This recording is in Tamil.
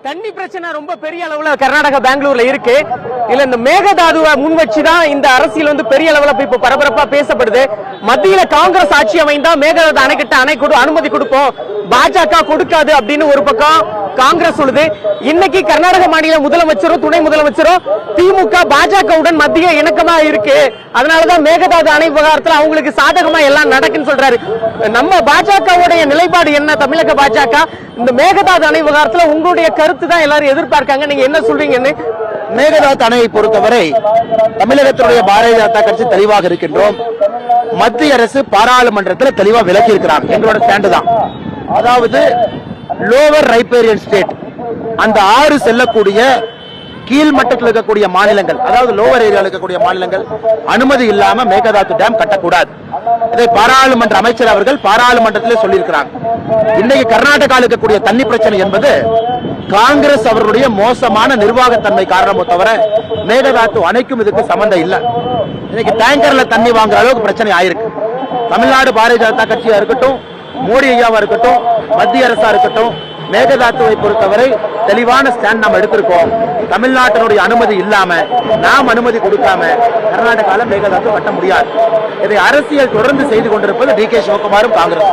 தண்ணி பிரச்சனை ரொம்ப பெரிய அளவுல கர்நாடகா பெங்களூர்ல இருக்கு. இல்ல இந்த மேகதாதுவை முன் வச்சுதான் இந்த அரசியல் வந்து பெரிய அளவுல இப்ப பரபரப்பா பேசப்படுது. மத்தியில காங்கிரஸ் ஆட்சி அமைந்தா மேகதாது அணைக்கட்ட அனுமதி கொடுப்போம், பாஜக கொடுக்காது அப்படின்னு ஒரு பக்கம் காங்கிரஸ் சொல்லுது. இன்னைக்கு கர்நாடக மாநில முதலமைச்சரும் துணை முதலமைச்சரும் திமுக பாஜகவுடன் மத்திய இணக்கமா இருக்கு, அதனாலதான் மேகதாது அணை விவகாரத்துல அவங்களுக்கு சாதகமா எல்லாம் நடக்குன்னு சொல்றாரு. நம்ம பாஜகவுடைய நிலைப்பாடு என்ன? தமிழக பாஜக இந்த மேகதாது அணை விவகாரத்துல உங்களுடைய கருத்து தான் எல்லாரும் எதிர்பார்க்காங்க, நீங்க என்ன சொல்றீங்கன்னு? மேகதாது அணையை பொறுத்தவரை தமிழகத்தினுடைய பாரதிய ஜனதா கட்சி தெளிவாக இருக்கின்றோம். மத்திய அரசு பாராளுமன்றத்தில் தெளிவாக விலக்கி இருக்கிறாங்க. எங்களோட ஸ்டாண்டு தான், அதாவது லோவர் ரைபேரியன் ஸ்டேட், அந்த ஆறு செல்லக்கூடிய கீழ் மட்டத்தில் இருக்கக்கூடிய மாநிலங்கள், அதாவது லோவர் ஏரியாவில் இருக்கக்கூடிய மாநிலங்கள் அனுமதி இல்லாம மேகதாது டேம் கட்டக்கூடாது. இதை பாராளுமன்ற அமைச்சர் அவர்கள் பாராளுமன்றத்திலே சொல்லியிருக்கிறாங்க. இன்னைக்கு கர்நாடகாவில் இருக்கக்கூடிய தண்ணி பிரச்சனை என்பது காங்கிரஸ் அவர்களுடைய மோசமான நிர்வாகத்தன்மை காரணமோ தவிர மேகதாது அணைக்கும் இதுக்கு சம்பந்தம் இல்லை. இன்னைக்கு டேங்கர்ல தண்ணி வாங்குற அளவுக்கு பிரச்சனை ஆயிருக்கு. தமிழ்நாடு பாரதிய ஜனதா கட்சியா இருக்கட்டும், மோடி ஐயாவா இருக்கட்டும், மத்திய அரசா இருக்கட்டும், மேகதாதுவை பொறுத்தவரை தெளிவான ஸ்டாண்ட் நாம் எடுத்திருக்கோம். தமிழ்நாட்டினுடைய அனுமதி இல்லாம, நாம் அனுமதி கொடுக்காம கர்நாடகாவில் மேகதாது கட்ட முடியாது. இதை அரசியல் தொடர்ந்து செய்து கொண்டிருப்பது டி.கே. சிவகுமாரும் காங்கிரஸ்.